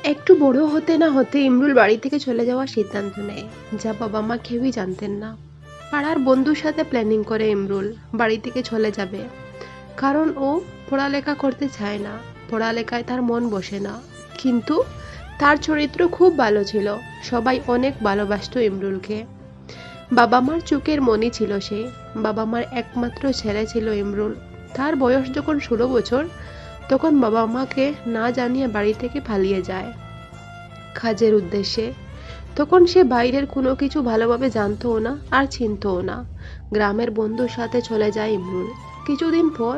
একটু বড় হতে না হতে ইমরুল বাড়ি থেকে চলে যাওয়ার সিদ্ধান্ত নেয়, যা বাবা মা কেউই জানতেন না। পাড়ার বন্ধুর সাথে প্ল্যানিং করে ইমরুল বাড়ি থেকে চলে যাবে, কারণ ও পড়ালেখা করতে চায় না, পড়ালেখায় তার মন বসে না। কিন্তু তার চরিত্র খুব ভালো ছিল, সবাই অনেক ভালোবাসতো ইমরুলকে। বাবা মার চোখের মনি ছিল সে, বাবা মার একমাত্র ছেলে ছিল ইমরুল। তার বয়স যখন 16 বছর, তখন বাবা মাকে না জানিয়ে বাড়ি থেকে পালিয়ে যায় কাজের উদ্দেশ্যে। তখন সে বাইরের কোনো কিছু ভালোভাবে জানতও না আর চিনতও না। গ্রামের বন্ধুর সাথে চলে যায় ইমরুল। কিছুদিন পর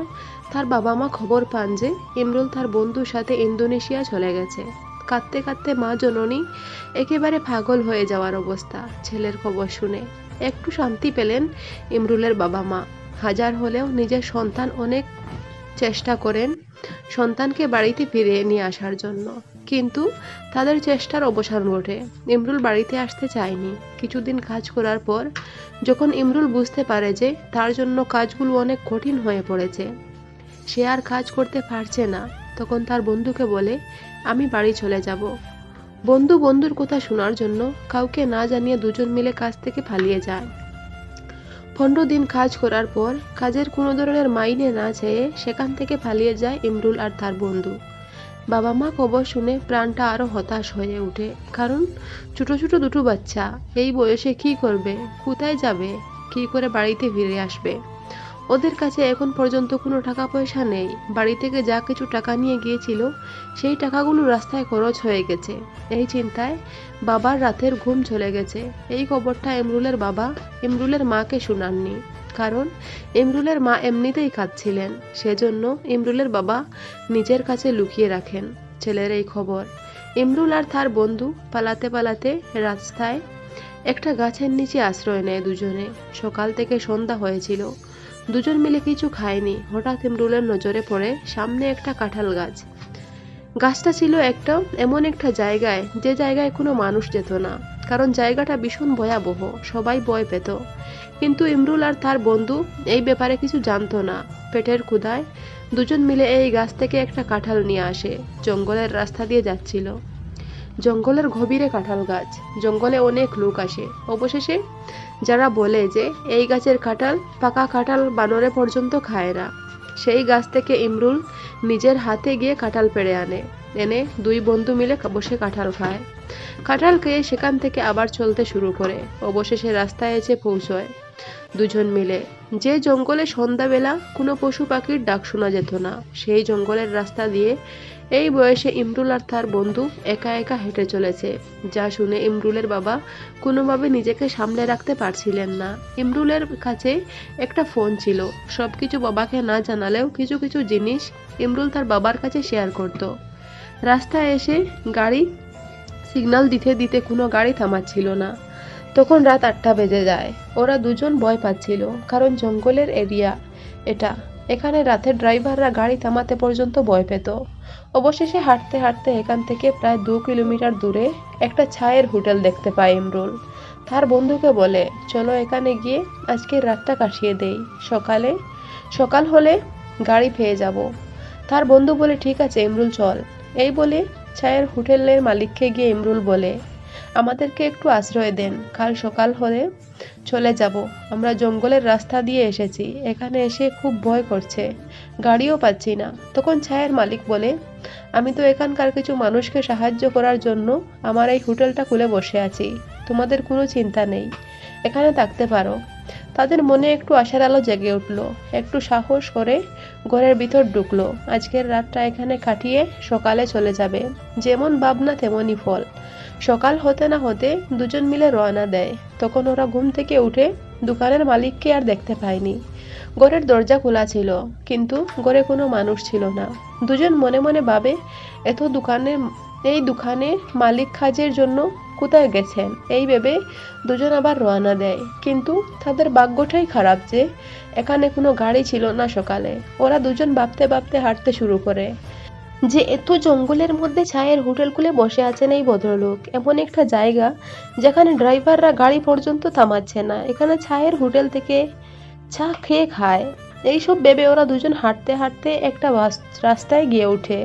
তার বাবা মা খবর পান যে ইমরুল তার বন্ধুর সাথে ইন্দোনেশিয়া চলে গেছে। কাঁদতে কাঁদতে মা জননী একেবারে পাগল হয়ে যাওয়ার অবস্থা ছেলের খবর শুনে। একটু শান্তি পেলেন ইমরুলের বাবা মা। হাজার হলেও নিজের সন্তান অনেক চেষ্টা করেন সন্তানকে বাড়িতে ফিরিয়ে নিয়ে আসার জন্য, কিন্তু তাদের চেষ্টার অবসান ঘটে। ইমরুল বাড়িতে আসতে চায়নি। কিছুদিন কাজ করার পর যখন ইমরুল বুঝতে পারে যে তার জন্য কাজগুলো অনেক কঠিন হয়ে পড়েছে, সে আর কাজ করতে পারছে না, তখন তার বন্ধুকে বলে, আমি বাড়ি চলে যাব। বন্ধু বন্ধুর কথা শোনার জন্য কাউকে না জানিয়ে দুজন মিলে কাজ থেকে পালিয়ে যায়। 15 দিন কাজ করার পর কাজের কোনো ধরনের মাইনে না চেয়ে সেখান থেকে পালিয়ে যায় ইমরুল আর তার বন্ধু। বাবা মা খবর শুনে প্রাণটা আরো হতাশ হয়ে ওঠে, কারণ ছোট ছোট দুটো বাচ্চা এই বয়সে কি করবে, কোথায় যাবে, কি করে বাড়িতে ফিরে আসবে। ওদের কাছে এখন পর্যন্ত কোনো টাকা পয়সা নেই। বাড়ি থেকে যা কিছু টাকা নিয়ে গিয়েছিল সেই টাকাগুলো রাস্তায় খরচ হয়ে গেছে। এই চিন্তায় বাবার রাতের ঘুম চলে গেছে। এই খবরটা ইমরুলের বাবা ইমরুলের মাকে শোনাননি, কারণ ইমরুলের মা এমনিতেই কাঁদছিলেন। সেজন্য ইমরুলের বাবা নিজের কাছে লুকিয়ে রাখেন ছেলের এই খবর। ইমরুল আর তার বন্ধু পালাতে পালাতে রাস্তায় একটা গাছের নিচে আশ্রয় নেয় দুজনে। সকাল থেকে সন্ধ্যা হয়েছিল, দুজন মিলে কিছু খায়নি। হঠাৎ ইমরুলের নজরে পড়ে সামনে একটা কাঁঠাল গাছ। গাছটা ছিল এমন একটা জায়গায়, যে জায়গায় কোনো মানুষ যেত না, কারণ জায়গাটা ভীষণ ভয়াবহ, সবাই ভয় পেত। কিন্তু ইমরুল আর তার বন্ধু এই ব্যাপারে কিছু জানতো না। পেটের ক্ষুধায় দুজন মিলে এই গাছ থেকে একটা কাঁঠাল নিয়ে আসে। জঙ্গলের রাস্তা দিয়ে যাচ্ছিল। জঙ্গলের গভীরে কাঁঠাল গাছ, জঙ্গলে অনেক লোক আসে। অবশেষে যারা বলে যে এই গাছের কাঁঠাল, পাকা কাঁঠাল বানরে পর্যন্ত খায় না, সেই গাছ থেকে ইমরুল নিজের হাতে গিয়ে কাঁঠাল পেড়ে এনে দুই বন্ধু মিলে বসে কাঁঠাল খায়। কাঁঠাল খেয়ে সেখান থেকে আবার চলতে শুরু করে। অবশেষে রাস্তায় এসে পৌঁছয় দুজন মিলে। যে জঙ্গলে সন্ধ্যাবেলা কোনো পশু পাখির ডাক শোনা যেত না, সেই জঙ্গলের রাস্তা দিয়ে এই বয়সে ইমরুল আর তার বন্ধু একা একা হেঁটে চলেছে। যা শুনে ইমরুলের বাবা কোনোভাবে নিজেকে সামলে রাখতে পারছিলেন না। ইমরুলের কাছে একটা ফোন ছিল। সবকিছু বাবাকে না জানালেও কিছু কিছু জিনিস ইমরুল তার বাবার কাছে শেয়ার করত। রাস্তায় এসে গাড়ি সিগন্যাল দিতে দিতে কোনো গাড়ি থামাচ্ছিল না। তখন রাত 8টা বেজে যায়। ওরা দুজন ভয় পাচ্ছিল, কারণ জঙ্গলের এরিয়া এটা, এখানে রাতে ড্রাইভাররা গাড়ি থামাতে পর্যন্ত ভয় পেত। অবশেষে হাঁটতে হাঁটতে এখান থেকে প্রায় 2 কিলোমিটার দূরে একটা চায়ের হোটেল দেখতে পায় ইমরুল। তার বন্ধুকে বলে, চলো এখানে গিয়ে আজকের রাতটা কাটিয়ে দেই, সকাল হলে গাড়ি পেয়ে যাব। তার বন্ধু বলে, ঠিক আছে ইমরুল চল। এই বলে চায়ের হোটেলের মালিককে গিয়ে ইমরুল বলে, আমাদেরকে একটু আশ্রয় দেন, কাল সকাল হলে চলে যাব। আমরা জঙ্গলের রাস্তা দিয়ে এসেছি, এখানে এসে খুব ভয় করছে, গাড়িও পাচ্ছি না। তখন চায়ের মালিক বলে, আমি তো এখানকার কিছু মানুষকে সাহায্য করার জন্য আমার এই হোটেলটা খুলে বসে আছি, তোমাদের কোনো চিন্তা নেই, এখানে থাকতে পারো। তাদের মনে একটু আশার আলো জেগে উঠল। একটু সাহস করে ঘরের ভিতর ঢুকলো। আজকের রাতটা এখানে কাটিয়ে সকালে চলে যাবে। যেমন ভাবনা তেমনই ফল। সকাল হতে না হতে দুজন মিলে রওনা দেয়। তখন ওরা ঘুম থেকে উঠে দোকানের মালিককে আর দেখতে পায়নি। ঘরের দরজা খোলা ছিল, কিন্তু ঘরে কোনো মানুষ ছিল না। দুজন মনে মনে ভাবে, এই দোকানে মালিক কাজের জন্য কোথায় গেছেন। এই ভেবে দুজন আবার রওনা দেয়। কিন্তু তাদের ভাগ্যটাই খারাপ যে এখানে কোনো গাড়ি ছিল না সকালে। ওরা দুজন ভাবতে ভাবতে হাঁটতে শুরু করে যে এত জঙ্গলের মধ্যে চায়ের হোটেল খুলে বসে আছেন এই ভদ্রলোক, এমন একটা জায়গা যেখানে ড্রাইভাররা গাড়ি পর্যন্ত থামাচ্ছে না, এখানে চায়ের হোটেল থেকে চা খেয়ে খায়। এইসব ভেবে ওরা দুজন হাঁটতে হাঁটতে একটা রাস্তায় গিয়ে ওঠে।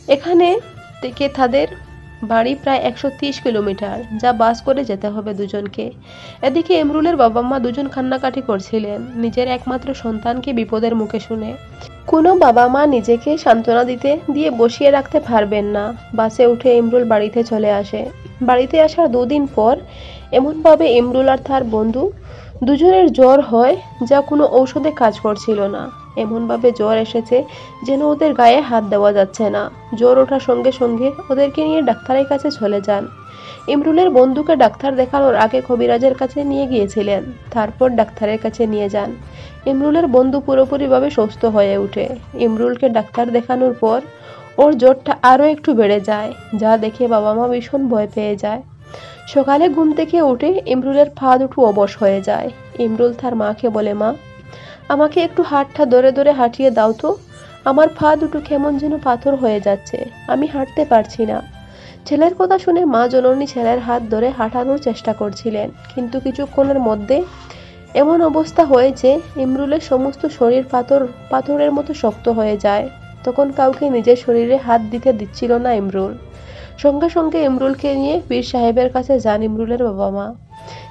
এখানে থেকে তাদের বাড়ি প্রায় 130 কিলোমিটার, যা বাস করে যেতে হবে দুজনকে। এদিকে ইমরুলের বাবা মা দুজন কান্নাকাটি করছিলেন নিজের একমাত্র সন্তানকে বিপদের মুখে শুনে। কোনো বাবা মা নিজেকে সান্ত্বনা দিয়ে বসিয়ে রাখতে পারবেন না। বাসে উঠে ইমরুল বাড়িতে চলে আসে। বাড়িতে আসার 2 দিন পর এমনভাবে ইমরুল আর তার বন্ধু দুজনের জ্বর হয়, যা কোনো ঔষধে কাজ করছিল না। এমনভাবে জ্বর এসেছে যেন ওদের গায়ে হাত দেওয়া যাচ্ছে না। জ্বর ওঠার সঙ্গে সঙ্গে ওদেরকে নিয়ে ডাক্তারের কাছে চলে যান। ইমরুলের বন্ধুকে ডাক্তার দেখানোর আগে কবিরাজের কাছে নিয়ে গিয়েছিলেন, তারপর ডাক্তারের কাছে নিয়ে যান। ইমরুলের বন্ধু পুরোপুরিভাবে সুস্থ হয়ে ওঠে। ইমরুলকে ডাক্তার দেখানোর পর ওর জ্বরটা আরও একটু বেড়ে যায়, যা দেখে বাবা মা ভীষণ ভয় পেয়ে যায়। সকালে ঘুম থেকে উঠে ইমরুলের পা দুটো অবশ হয়ে যায়। ইমরুল তার মাকে বলে, মা, আমাকে একটু হাতটা ধরে ধরে হাঁটিয়ে দাও তো, আমার পা দুটো কেমন যেন পাথর হয়ে যাচ্ছে, আমি হাঁটতে পারছি না। ছেলের কথা শুনে মা জননী ছেলের হাত ধরে হাঁটানোর চেষ্টা করছিলেন, কিন্তু কিছুক্ষণের মধ্যে এমন অবস্থা হয়েছে ইমরুলের সমস্ত শরীর পাথরের মতো শক্ত হয়ে যায়। তখন কাউকে নিজের শরীরে হাত দিতে দিচ্ছিল না ইমরুল। সঙ্গে সঙ্গে ইমরুলকে নিয়ে পীর সাহেবের কাছে যান ইমরুলের বাবা মা।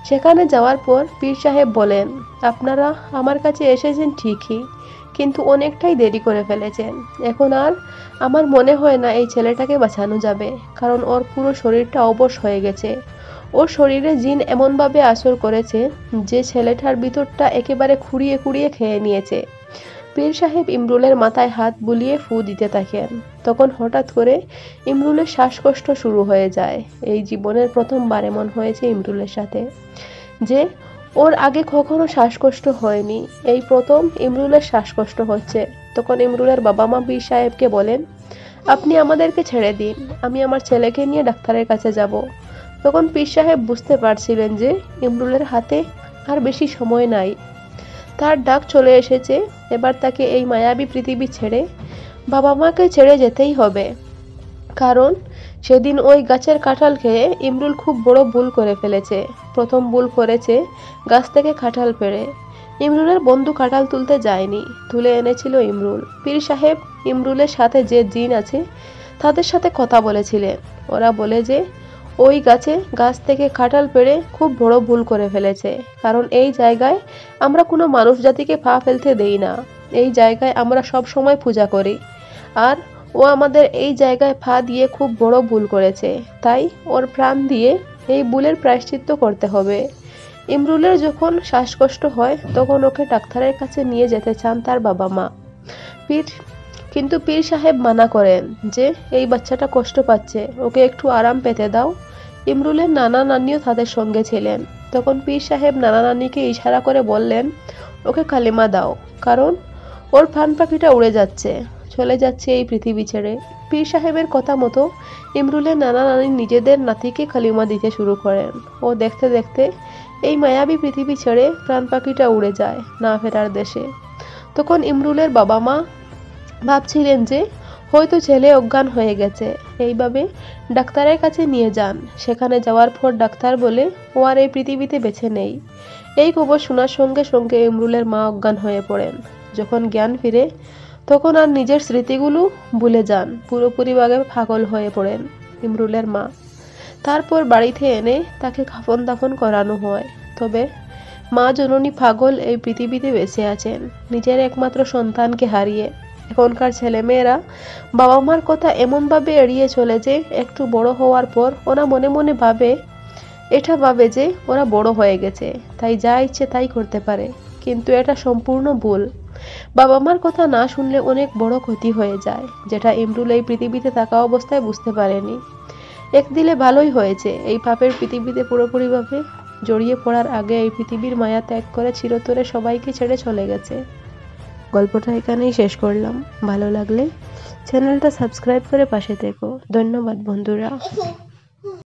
সেখানে যাওয়ার পর পীর সাহেব বলেন, আপনারা আমার কাছে এসেছেন ঠিকই, কিন্তু অনেকটাই দেরি করে ফেলেছেন। এখন আর আমার মনে হয় না এই ছেলেটাকে বাঁচানো যাবে, কারণ ওর পুরো শরীরটা অবশ হয়ে গেছে। ওর শরীরে জিন এমনভাবে আসর করেছে যে ছেলেটার ভিতরটা একেবারে খুঁড়িয়ে খুঁড়িয়ে খেয়ে নিয়েছে। পীর সাহেব ইমরুলের মাথায় হাত বুলিয়ে ফু দিতে থাকেন। তখন হঠাৎ করে ইমরুলের শ্বাসকষ্ট শুরু হয়ে যায়। এই জীবনের প্রথমবার এমন হয়েছে ইমরুলের সাথে, যে ওর আগে কখনো শ্বাসকষ্ট হয়নি, এই প্রথম ইমরুলের শ্বাসকষ্ট হচ্ছে। তখন ইমরুলের বাবা মা পীর সাহেবকে বলেন, আপনি আমাদেরকে ছেড়ে দিন, আমি আমার ছেলেকে নিয়ে ডাক্তারের কাছে যাব। তখন পীর সাহেব বুঝতে পারছিলেন যে ইমরুলের হাতে আর বেশি সময় নাই, তার ডাক চলে এসেছে। এবার তাকে এই মায়াবী পৃথিবী ছেড়ে বাবা মাকে ছেড়ে যেতেই হবে। কারণ সেদিন ওই গাছের কাঁঠাল খেয়ে ইমরুল খুব বড় ভুল করে ফেলেছে। প্রথম ভুল করেছে গাছ থেকে কাঁঠাল পেড়ে। ইমরুলের বন্ধু কাঁঠাল তুলতে যায়নি, তুলে এনেছিল ইমরুল। পীর সাহেব ইমরুলের সাথে যে জিন আছে তাদের সাথে কথা বলেছিলেন। ওরা বলে যে ওই গাছ থেকে কাঁঠাল পেড়ে খুব বড় ভুল করে ফেলেছে, কারণ এই জায়গায় আমরা কোনো মানুষ জাতিকে পা ফেলতে দেই না। এই জায়গায় আমরা সব সময় পূজা করি, আর ও আমাদের এই জায়গায় পা দিয়ে খুব বড় ভুল করেছে, তাই ওর প্রাণ দিয়ে এই ভুলের প্রায়শ্চিত্ত করতে হবে। ইমরুলের যখন শ্বাসকষ্ট হয় তখন ওকে ডাক্তারের কাছে নিয়ে যেতে চান তার বাবা মা। কিন্তু পীর সাহেব মানা করেন যে এই বাচ্চাটা কষ্ট পাচ্ছে, ওকে একটু আরাম পেতে দাও। ইমরুলের নানা নানিও তাদের সঙ্গে ছিলেন। তখন পীর সাহেব নানা নানিকে ইশারা করে বললেন, ওকে কালিমা দাও, কারণ ওর প্রাণ পাখিটা উড়ে যাচ্ছে, চলে যাচ্ছে এই পৃথিবী ছেড়ে। পীর সাহেবের কথা মতো ইমরুলের নানা নানি নিজেদের নাতিকে কালিমা দিতে শুরু করেন। ও দেখতে দেখতে এই মায়াবী পৃথিবী ছেড়ে প্রাণ পাখিটা উড়ে যায় না ফেরার দেশে। তখন ইমরুলের বাবা মা ভাবছিলেন যে হয়তো ছেলে অজ্ঞান হয়ে গেছে। এইভাবে ডাক্তারের কাছে নিয়ে যান। সেখানে যাওয়ার পর ডাক্তার বলে ও আর এই পৃথিবীতে বেঁচে নেই। এই খবর শোনার সঙ্গে সঙ্গে ইমরুলের মা অজ্ঞান হয়ে পড়েন। যখন জ্ঞান ফিরে তখন আর নিজের স্মৃতিগুলো ভুলে যান, পুরোপুরিভাবে পাগল হয়ে পড়েন ইমরুলের মা। তারপর বাড়িতে এনে তাকে কাফন দাফন করানো হয়। তবে মা জননী পাগল এই পৃথিবীতে বেঁচে আছেন নিজের একমাত্র সন্তানকে হারিয়ে। এখনকার ছেলেমেয়েরা বাবা মার কথা এমনভাবে এড়িয়ে চলে যে একটু বড় হওয়ার পর ওরা মনে মনে ভাবে যে ওরা বড় হয়ে গেছে, তাই যা ইচ্ছে তাই করতে পারে। কিন্তু এটা সম্পূর্ণ ভুল। বাবা মার কথা না শুনলে অনেক বড় ক্ষতি হয়ে যায়, যেটা ইমরুল এই পৃথিবীতে থাকা অবস্থায় বুঝতে পারেনি। এক দিলে ভালোই হয়েছে, এই পাপের পৃথিবীতে পুরোপুরিভাবে জড়িয়ে পড়ার আগে এই পৃথিবীর মায়া ত্যাগ করে চিরতরে সবাইকে ছেড়ে চলে গেছে। গল্পটা এখানেই শেষ করলাম। ভালো লাগলে চ্যানেলটা সাবস্ক্রাইব করে পাশে থেকো। ধন্যবাদ বন্ধুরা।